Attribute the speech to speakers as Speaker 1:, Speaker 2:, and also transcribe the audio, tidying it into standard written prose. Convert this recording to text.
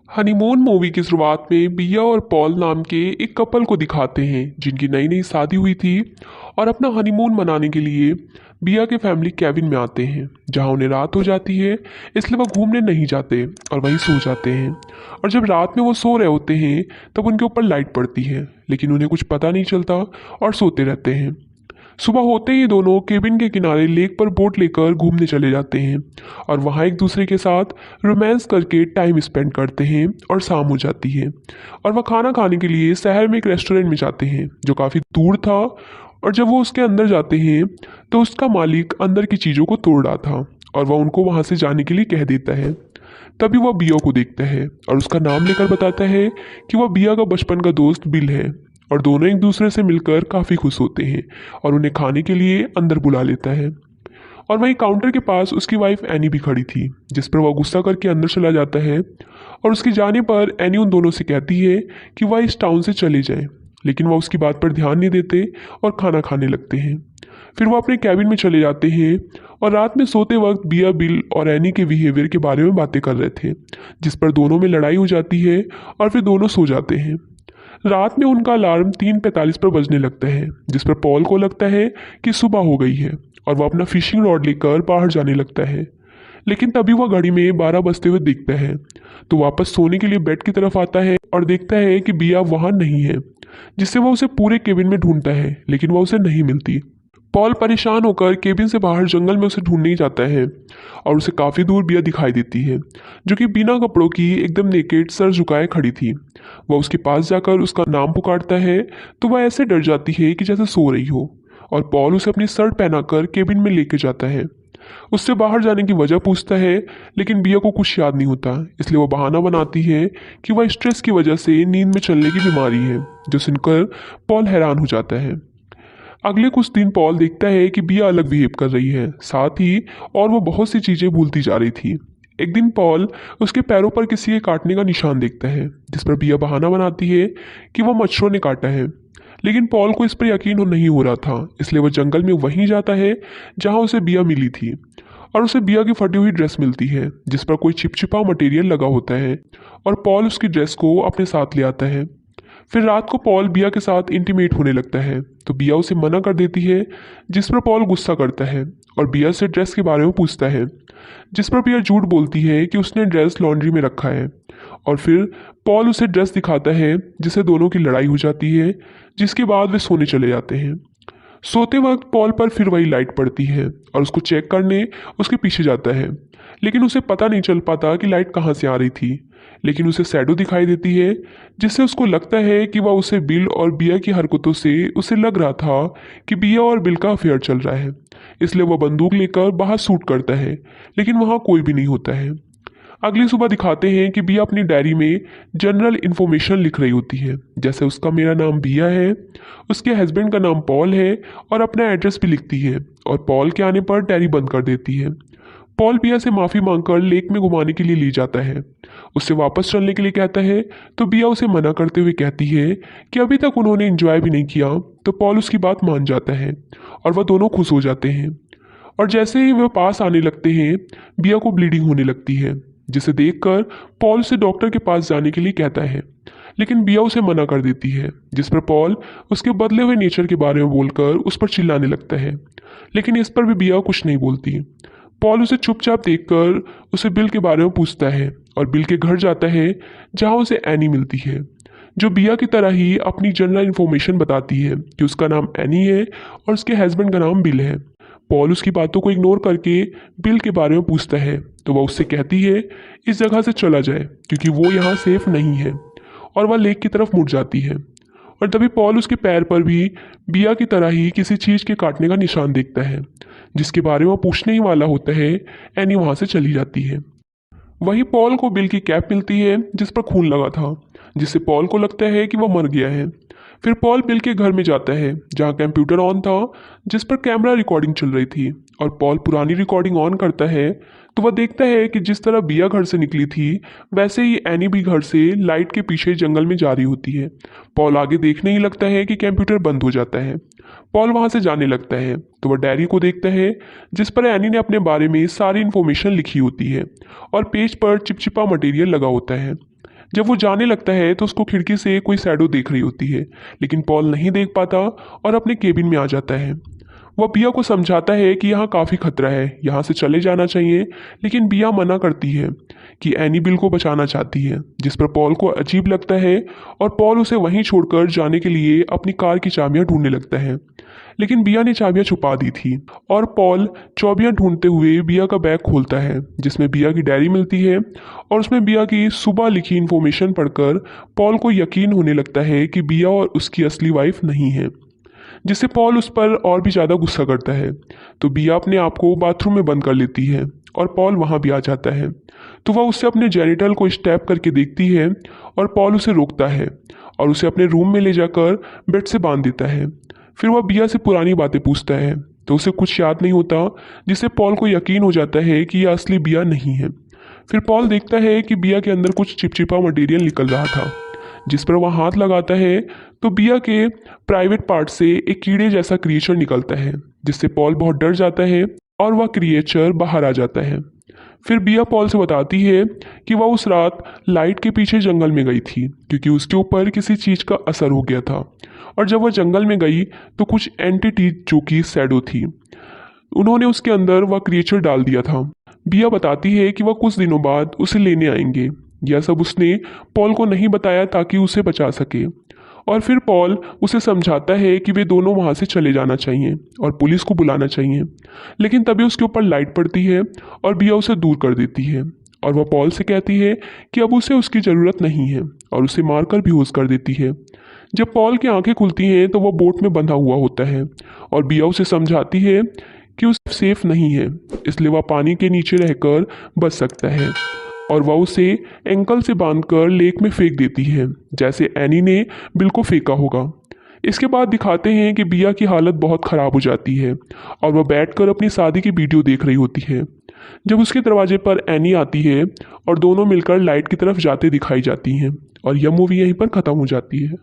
Speaker 1: Honeymoon movie की शुरुआत में बिया और पॉल नाम के एक कपल को दिखाते हैं जिनकी नई नई शादी हुई थी और अपना हनीमून मनाने के लिए बिया के फैमिली कैबिन में आते हैं जहां उन्हें रात हो जाती है। इसलिए वो घूमने नहीं जाते और वहीं सो जाते हैं। और जब रात में वो सो रहे होते हैं तब उनके ऊपर लाइट पड़ती है लेकिन उन्हें कुछ पता नहीं चलता और सोते रहते हैं। सुबह होते ही दोनों केबिन के किनारे लेक पर बोट लेकर घूमने चले जाते हैं और वहाँ एक दूसरे के साथ रोमांस करके टाइम स्पेंड करते हैं और शाम हो जाती है और वह खाना खाने के लिए शहर में एक रेस्टोरेंट में जाते हैं जो काफ़ी दूर था। और जब वो उसके अंदर जाते हैं तो उसका मालिक अंदर की चीज़ों को तोड़ रहा था और वह उनको वहाँ से जाने के लिए कह देता है। तभी वह बिया को देखता है और उसका नाम लेकर बताता है कि वह बिया का बचपन का दोस्त बिल है। और दोनों एक दूसरे से मिलकर काफ़ी खुश होते हैं और उन्हें खाने के लिए अंदर बुला लेता है। और वहीं काउंटर के पास उसकी वाइफ एनी भी खड़ी थी जिस पर वह गुस्सा करके अंदर चला जाता है। और उसके जाने पर एनी उन दोनों से कहती है कि वह इस टाउन से चले जाएं, लेकिन वह उसकी बात पर ध्यान नहीं देते और खाना खाने लगते हैं। फिर वो अपने कैबिन में चले जाते हैं और रात में सोते वक्त बिया बिल और एनी के बिहेवियर के बारे में बातें कर रहे थे जिस पर दोनों में लड़ाई हो जाती है और फिर दोनों सो जाते हैं। रात में उनका अलार्म 3:45 पर बजने लगता है जिस पर पॉल को लगता है कि सुबह हो गई है और वह अपना फिशिंग रॉड लेकर बाहर जाने लगता है। लेकिन तभी वह घड़ी में 12 बजते हुए दिखता है तो वापस सोने के लिए बेड की तरफ आता है और देखता है कि बिया वहाँ नहीं है, जिससे वह उसे पूरे केबिन में ढूंढता है लेकिन वह उसे नहीं मिलती। पॉल परेशान होकर केबिन से बाहर जंगल में उसे ढूंढने ही जाता है और उसे काफ़ी दूर बिया दिखाई देती है जो कि बिना कपड़ों की एकदम नेकेड सर झुकाए खड़ी थी। वह उसके पास जाकर उसका नाम पुकारता है तो वह ऐसे डर जाती है कि जैसे सो रही हो। और पॉल उसे अपनी शर्ट पहनाकर केबिन में लेके जाता है, उससे बाहर जाने की वजह पूछता है लेकिन बिया को कुछ याद नहीं होता। इसलिए वह बहाना बनाती है कि वह स्ट्रेस की वजह से नींद में चलने की बीमारी है, जो सुनकर पॉल हैरान हो जाता है। अगले कुछ दिन पॉल देखता है कि बिया अलग बिहेव कर रही है, साथ ही और वो बहुत सी चीज़ें भूलती जा रही थी। एक दिन पॉल उसके पैरों पर किसी के काटने का निशान देखता है जिस पर बिया बहाना बनाती है कि वह मच्छरों ने काटा है। लेकिन पॉल को इस पर यकीन नहीं हो रहा था, इसलिए वह जंगल में वहीं जाता है जहां उसे बिया मिली थी। और उसे बिया की फटी हुई ड्रेस मिलती है जिस पर कोई चिपचिपा मटेरियल लगा होता है और पॉल उसकी ड्रेस को अपने साथ ले आता है। फिर रात को पॉल बिया के साथ इंटीमेट होने लगता है तो बिया उसे मना कर देती है, जिस पर पॉल गुस्सा करता है और बिया से ड्रेस के बारे में पूछता है, जिस पर बिया झूठ बोलती है कि उसने ड्रेस लॉन्ड्री में रखा है। और फिर पॉल उसे ड्रेस दिखाता है जिससे दोनों की लड़ाई हो जाती है, जिसके बाद वे सोने चले जाते हैं। सोते वक्त पॉल पर फिर वही लाइट पड़ती है और उसको चेक करने उसके पीछे जाता है, लेकिन उसे पता नहीं चल पाता कि लाइट कहाँ से आ रही थी। लेकिन उसे शैडो दिखाई देती है जिससे उसको लगता है कि वह उसे बिल और बिया की हरकतों से उसे लग रहा था कि बिया और बिल का अफेयर चल रहा है। इसलिए वह बंदूक लेकर बाहर शूट करता है, लेकिन वहाँ कोई भी नहीं होता है। अगली सुबह दिखाते हैं कि बिया अपनी डायरी में जनरल इन्फॉर्मेशन लिख रही होती है, जैसे उसका मेरा नाम बिया है, उसके हस्बैंड का नाम पॉल है और अपना एड्रेस भी लिखती है। और पॉल के आने पर डायरी बंद कर देती है। पॉल बिया से माफ़ी मांगकर लेक में घुमाने के लिए ले जाता है, उससे वापस चलने के लिए कहता है तो बिया उसे मना करते हुए कहती है कि अभी तक उन्होंने एंजॉय भी नहीं किया। तो पॉल उसकी बात मान जाता है और वह दोनों खुश हो जाते हैं। और जैसे ही वह पास आने लगते हैं बिया को ब्लीडिंग होने लगती है, जिसे देखकर पॉल उसे डॉक्टर के पास जाने के लिए कहता है, लेकिन बिया उसे मना कर देती है, जिस पर पॉल उसके बदले हुए नेचर के बारे में बोलकर उस पर चिल्लाने लगता है। लेकिन इस पर भी बिया कुछ नहीं बोलती। पॉल उसे चुपचाप देखकर उसे बिल के बारे में पूछता है और बिल के घर जाता है जहां उसे एनी मिलती है, जो बिया की तरह ही अपनी जनरल इन्फॉर्मेशन बताती है कि उसका नाम एनी है और उसके हस्बैंड का नाम बिल है। पॉल उसकी बातों को इग्नोर करके बिल के बारे में पूछता है तो वह उससे कहती है इस जगह से चला जाए क्योंकि वो यहाँ सेफ नहीं है, और वह लेक की तरफ मुड़ जाती है। और तभी पॉल उसके पैर पर भी बिया की तरह ही किसी चीज़ के काटने का निशान देखता है, जिसके बारे में वह पूछने ही वाला होता है। एनी वहाँ से चली जाती है। वहीं पॉल को बिल की कैप मिलती है जिस पर खून लगा था, जिससे पॉल को लगता है कि वह मर गया है। फिर पॉल बिल के घर में जाता है जहां कंप्यूटर ऑन था जिस पर कैमरा रिकॉर्डिंग चल रही थी, और पॉल पुरानी रिकॉर्डिंग ऑन करता है तो वह देखता है कि जिस तरह बिया घर से निकली थी वैसे ही एनी भी घर से लाइट के पीछे जंगल में जा रही होती है। पॉल आगे देखने ही लगता है कि कंप्यूटर बंद हो जाता है। पॉल वहां से जाने लगता है तो वह डायरी को देखता है जिस पर एनी ने अपने बारे में सारी इन्फॉर्मेशन लिखी होती है और पेज पर चिपचिपा मटेरियल लगा होता है। जब वो जाने लगता है तो उसको खिड़की से कोई शैडो देख रही होती है, लेकिन पॉल नहीं देख पाता और अपने केबिन में आ जाता है। वह बिया को समझाता है कि यहाँ काफ़ी खतरा है, यहाँ से चले जाना चाहिए, लेकिन बिया मना करती है कि एनी बिल को बचाना चाहती है, जिस पर पॉल को अजीब लगता है और पॉल उसे वहीं छोड़कर जाने के लिए अपनी कार की चाबियां ढूंढने लगता है। लेकिन बिया ने चाबियां छुपा दी थी और पॉल चाबियां ढूंढते हुए बिया का बैग खोलता है, जिसमें बिया की डायरी मिलती है और उसमें बिया की सुबह लिखी इन्फॉर्मेशन पढ़कर पॉल को यकीन होने लगता है कि बिया और उसकी असली वाइफ नहीं है, जिससे पॉल उस पर और भी ज़्यादा गुस्सा करता है। तो बिया अपने आप को बाथरूम में बंद कर लेती है और पॉल वहाँ भी आ जाता है। तो वह उससे अपने जेनिटल को स्टैप करके देखती है और पॉल उसे रोकता है और उसे अपने रूम में ले जाकर बेड से बांध देता है। फिर वह बिया से पुरानी बातें पूछता है तो उसे कुछ याद नहीं होता, जिससे पॉल को यकीन हो जाता है कि यह असली बिया नहीं है। फिर पॉल देखता है कि बिया के अंदर कुछ चिपचिपा मटेरियल निकल रहा था, जिस पर वह हाथ लगाता है तो बिया के प्राइवेट पार्ट से एक कीड़े जैसा क्रिएचर निकलता है, जिससे पॉल बहुत डर जाता है और वह क्रिएचर बाहर आ जाता है। फिर बिया पॉल से बताती है कि वह उस रात लाइट के पीछे जंगल में गई थी क्योंकि उसके ऊपर किसी चीज़ का असर हो गया था, और जब वह जंगल में गई तो कुछ एंटिटी जो कि शैडो थी, उन्होंने उसके अंदर वह क्रिएचर डाल दिया था। बिया बताती है कि वह कुछ दिनों बाद उसे लेने आएंगे। यह सब उसने पॉल को नहीं बताया ताकि उसे बचा सके। और फिर पॉल उसे समझाता है कि वे दोनों वहाँ से चले जाना चाहिए और पुलिस को बुलाना चाहिए, लेकिन तभी उसके ऊपर लाइट पड़ती है और बिया उसे दूर कर देती है और वह पॉल से कहती है कि अब उसे उसकी ज़रूरत नहीं है और उसे मारकर बेहोश कर देती है। जब पॉल की आंखें खुलती हैं तो वह बोट में बंधा हुआ होता है और बिया उसे समझाती है कि उसे सेफ नहीं है, इसलिए वह पानी के नीचे रहकर बच सकता है, और वह उसे एंकल से बांधकर लेक में फेंक देती है जैसे एनी ने बिल को फेंका होगा। इसके बाद दिखाते हैं कि बिया की हालत बहुत ख़राब हो जाती है और वह बैठकर अपनी शादी की वीडियो देख रही होती है जब उसके दरवाजे पर एनी आती है और दोनों मिलकर लाइट की तरफ जाते दिखाई जाती हैं, और यह मूवी यहीं पर ख़त्म हो जाती है।